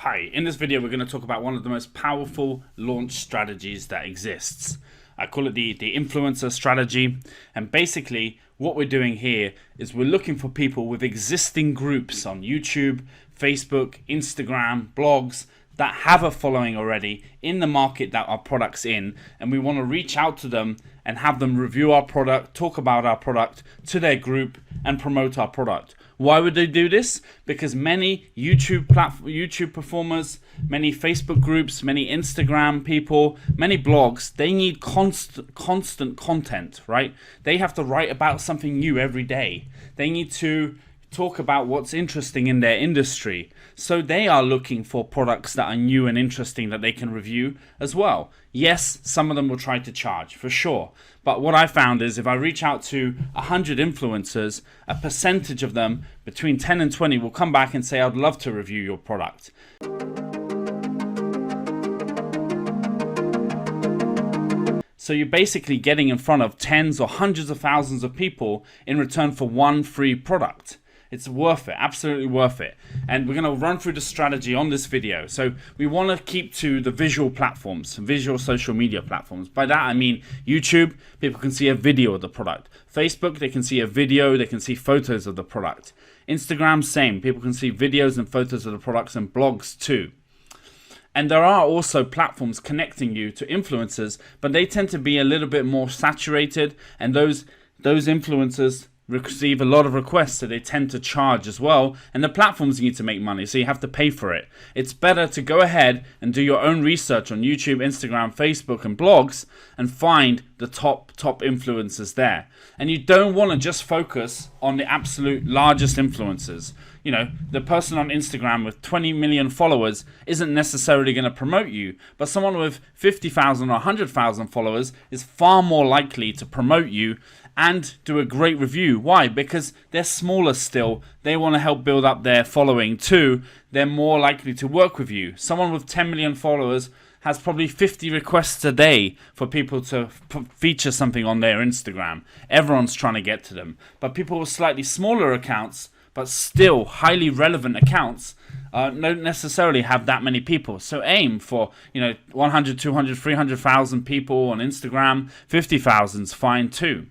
Hi, in this video we're going to talk about one of the most powerful launch strategies that exists. I call it the influencer strategy, and basically what we're doing here is we're looking for people with existing groups on YouTube, Facebook, Instagram, blogs that have a following already in the market that our product's in, and we want to reach out to them and have them review our product, talk about our product to their group and promote our product. Why would they do this? Because many YouTube performers, many Facebook groups, many Instagram people, many blogs, they need constant content, right? They have to write about something new every day. They need to talk about what's interesting in their industry. So they are looking for products that are new and interesting that they can review as well. Yes, some of them will try to charge for sure. But what I found is if I reach out to 100 influencers, a percentage of them, between 10 and 20, will come back and say, I'd love to review your product. So you're basically getting in front of tens or hundreds of thousands of people in return for one free product. It's worth it, absolutely worth it. And we're going to run through the strategy on this video. So we want to keep to the visual platforms, visual social media platforms. By that I mean YouTube, people can see a video of the product. Facebook, they can see a video, they can see photos of the product. Instagram, same, people can see videos and photos of the products, and blogs too. And there are also platforms connecting you to influencers, but they tend to be a little bit more saturated, and those influencers receive a lot of requests, so they tend to charge as well, and the platforms need to make money, so you have to pay for it. It's better to go ahead and do your own research on YouTube, Instagram, Facebook and blogs and find the top influencers there. And you don't want to just focus on the absolute largest influencers. You know, the person on Instagram with 20 million followers isn't necessarily going to promote you, but someone with 50,000 or 100,000 followers is far more likely to promote you and do a great review. Why? Because they're smaller still. They want to help build up their following too. They're more likely to work with you. Someone with 10 million followers has probably 50 requests a day for people to feature something on their Instagram. Everyone's trying to get to them. But people with slightly smaller accounts, but still highly relevant accounts, don't necessarily have that many people. So aim for 100, 200, 300,000 people on Instagram. 50,000 is fine too.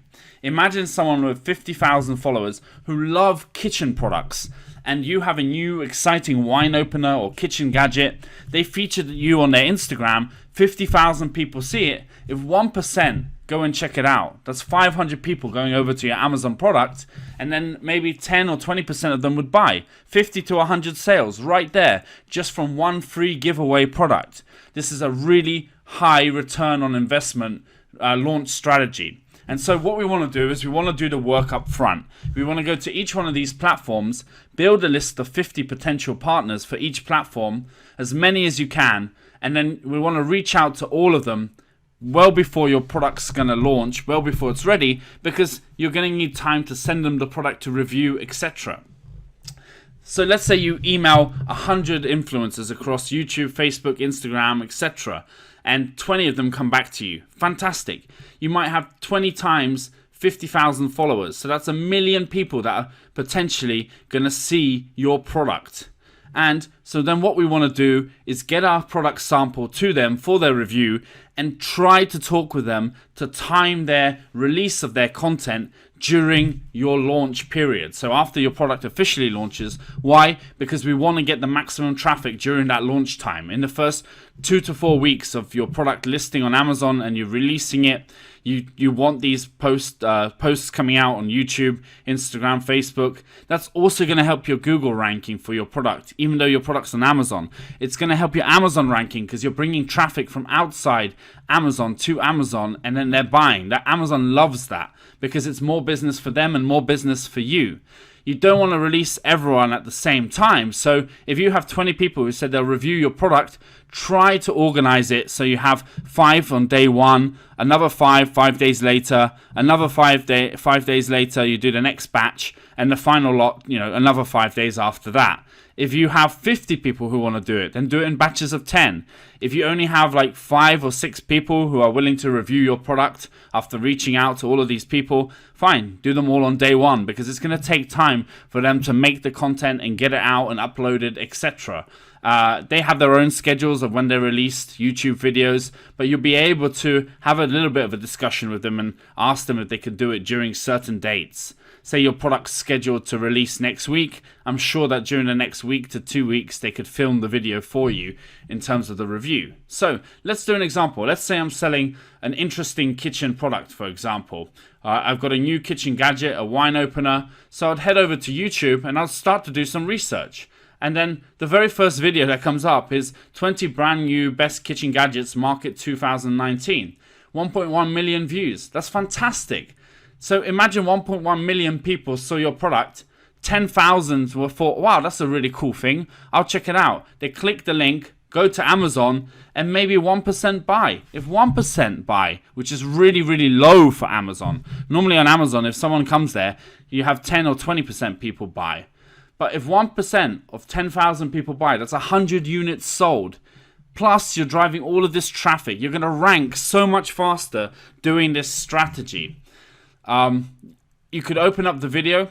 Imagine someone with 50,000 followers who love kitchen products, and you have a new exciting wine opener or kitchen gadget. They featured you on their Instagram. 50,000 people see it. If 1% go and check it out, that's 500 people going over to your Amazon product, and then maybe 10 or 20% of them would buy. 50 to 100 sales right there just from one free giveaway product. This is a really high return on investment launch strategy. And so what we want to do is we want to do the work up front. We want to go to each one of these platforms, build a list of 50 potential partners for each platform, as many as you can, and then we want to reach out to all of them well before your product's going to launch, well before it's ready, because you're going to need time to send them the product to review, etc. So let's say you email 100 influencers across YouTube, Facebook, Instagram, etc., and 20 of them come back to you. Fantastic. You might have 20 times 50,000 followers. So that's 1 million people that are potentially going to see your product. And so then what we want to do is get our product sample to them for their review and try to talk with them to time their release of their content during your launch period. So after your product officially launches. Why? Because we want to get the maximum traffic during that launch time. In the first 2 to 4 weeks of your product listing on Amazon and you're releasing it, you want these posts coming out on YouTube, Instagram, Facebook. That's also going to help your Google ranking for your product. Even though your product's on Amazon, it's going to help your Amazon ranking because you're bringing traffic from outside Amazon to Amazon, and then they're buying. That Amazon loves that because it's more business for them and more business for you. You don't want to release everyone at the same time. So if you have 20 people who said they'll review your product, try to organize it so you have 5 on day 1, another 5 days later, another 5 days later you do the next batch, and the final lot, another 5 days after that. If you have 50 people who want to do it, then do it in batches of 10. If you only have like 5 or 6 people who are willing to review your product after reaching out to all of these people, fine, do them all on day one, because it's going to take time for them to make the content and get it out and upload it, etc. They have their own schedules of when they release YouTube videos, but you'll be able to have a little bit of a discussion with them and ask them if they could do it during certain dates. Say your product's scheduled to release next week, I'm sure that during the next week to 2 weeks they could film the video for you in terms of the review. So let's do an example. Let's say I'm selling an interesting kitchen product, for example. I've got a new kitchen gadget, a wine opener, so I'd head over to YouTube and I'll start to do some research. And then the very first video that comes up is 20 brand new best kitchen gadgets market 2019. 1.1 million views. That's fantastic. So imagine 1.1 million people saw your product. 10,000 were thought, wow, that's a really cool thing. I'll check it out. They click the link, go to Amazon, and maybe 1% buy. If 1% buy, which is really, really low for Amazon. Normally on Amazon, if someone comes there, you have 10 or 20% people buy. But if 1% of 10,000 people buy, that's 100 units sold. Plus, you're driving all of this traffic. You're going to rank so much faster doing this strategy. You could open up the video.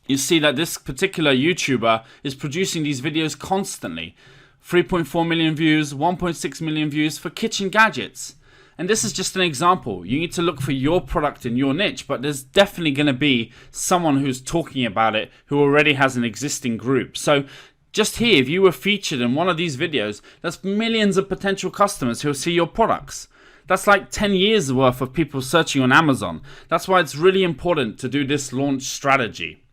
You see that this particular YouTuber is producing these videos constantly. 3.4 million views, 1.6 million views for kitchen gadgets. And this is just an example. You need to look for your product in your niche, but there's definitely going to be someone who's talking about it who already has an existing group. So just here, if you were featured in one of these videos, that's millions of potential customers who will see your products. That's like 10 years worth of people searching on Amazon. That's why it's really important to do this launch strategy.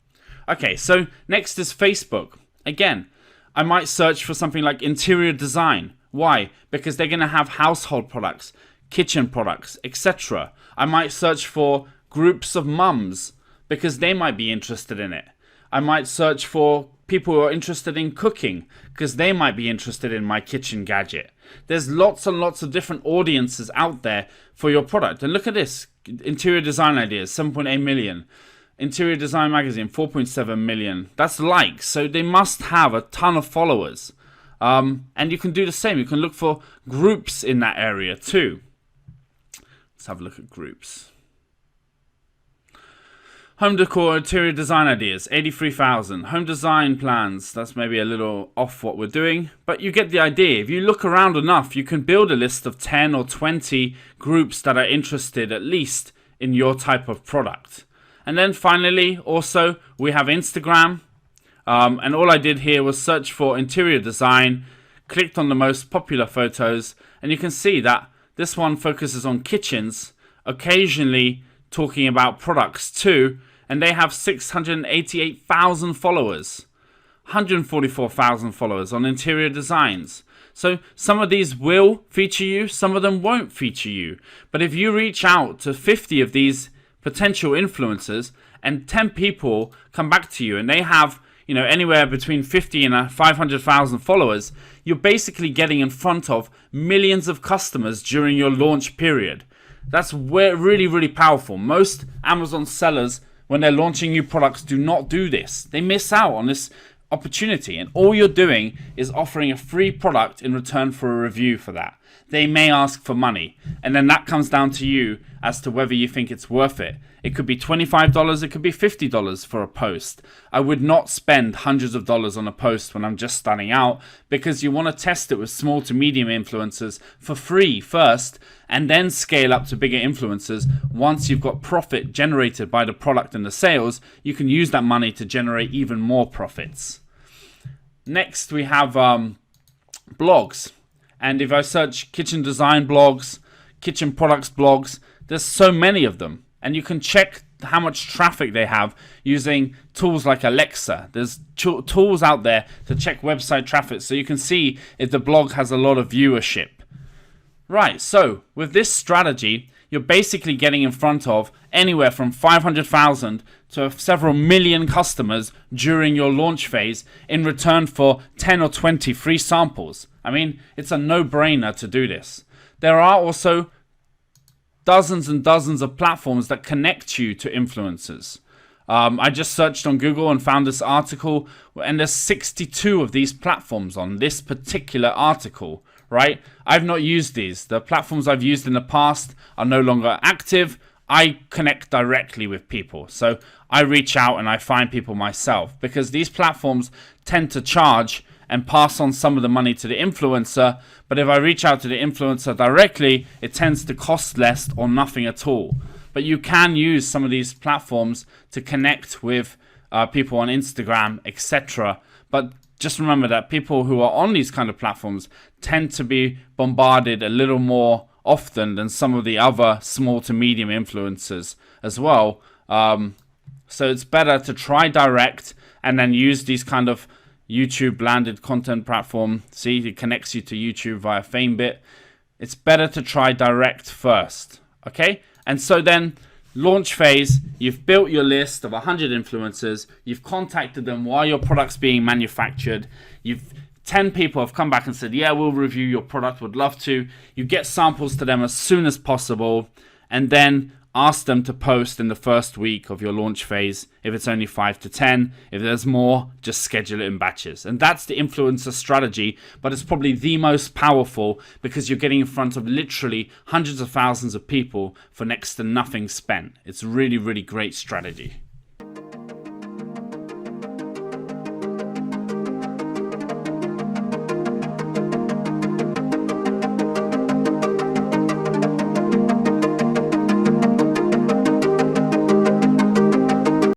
Okay, so next is Facebook. Again, I might search for something like interior design. Why? Because they're going to have household products, kitchen products, etc. I might search for groups of mums because they might be interested in it. I might search for people who are interested in cooking because they might be interested in my kitchen gadget. There's lots and lots of different audiences out there for your product. And look at this. Interior design ideas, 7.8 million. Interior design magazine, 4.7 million. That's likes. So they must have a ton of followers. And you can do the same. You can look for groups in that area too. Let's have a look at groups. Home decor, interior design ideas, 83,000. Home design plans, that's maybe a little off what we're doing, but you get the idea. If you look around enough, you can build a list of 10 or 20 groups that are interested at least in your type of product. And then finally, also, we have Instagram. And all I did here was search for interior design, clicked on the most popular photos, and you can see that this one focuses on kitchens, occasionally talking about products too, and they have 688,000 followers, 144,000 followers on interior designs. So some of these will feature you, some of them won't feature you. But if you reach out to 50 of these potential influencers and 10 people come back to you and they have, you know, anywhere between 50 and 500,000 followers, you're basically getting in front of millions of customers during your launch period. That's really, really powerful. Most Amazon sellers, when they're launching new products, do not do this. They miss out on this opportunity, and all you're doing is offering a free product in return for a review for that. They may ask for money, and then that comes down to you as to whether you think it's worth it. It could be $25, it could be $50 for a post. I would not spend hundreds of dollars on a post when I'm just starting out, because you want to test it with small to medium influencers for free first, and then scale up to bigger influencers. Once you've got profit generated by the product and the sales, you can use that money to generate even more profits. Next, we have blogs. And if I search kitchen design blogs, kitchen products blogs, there's so many of them. And you can check how much traffic they have using tools like Alexa. There's tools out there to check website traffic, so you can see if the blog has a lot of viewership. Right, so with this strategy, you're basically getting in front of anywhere from 500,000 to several million customers during your launch phase in return for 10 or 20 free samples. I mean, it's a no-brainer to do this. There are also dozens and dozens of platforms that connect you to influencers. I just searched on Google and found this article, and there's 62 of these platforms on this particular article, right? I've not used these. The platforms I've used in the past are no longer active. I connect directly with people. So I reach out and I find people myself, because these platforms tend to charge and pass on some of the money to the influencer. But if I reach out to the influencer directly, it tends to cost less or nothing at all. But you can use some of these platforms to connect with people on Instagram, etc. But just remember that people who are on these kind of platforms tend to be bombarded a little more often than some of the other small to medium influencers as well. So it's better to try direct and then use these kind of YouTube landed content platform. See, it connects you to YouTube via FameBit. It's better to try direct first. Okay? And so then launch phase, you've built your list of 100 influencers, you've contacted them while your product's being manufactured, 10 people have come back and said, yeah, we'll review your product, would love to. You get samples to them as soon as possible, and then ask them to post in the first week of your launch phase. If it's only 5 to 10, if there's more, just schedule it in batches. And that's the influencer strategy, but it's probably the most powerful, because you're getting in front of literally hundreds of thousands of people for next to nothing spent. It's really, really great strategy.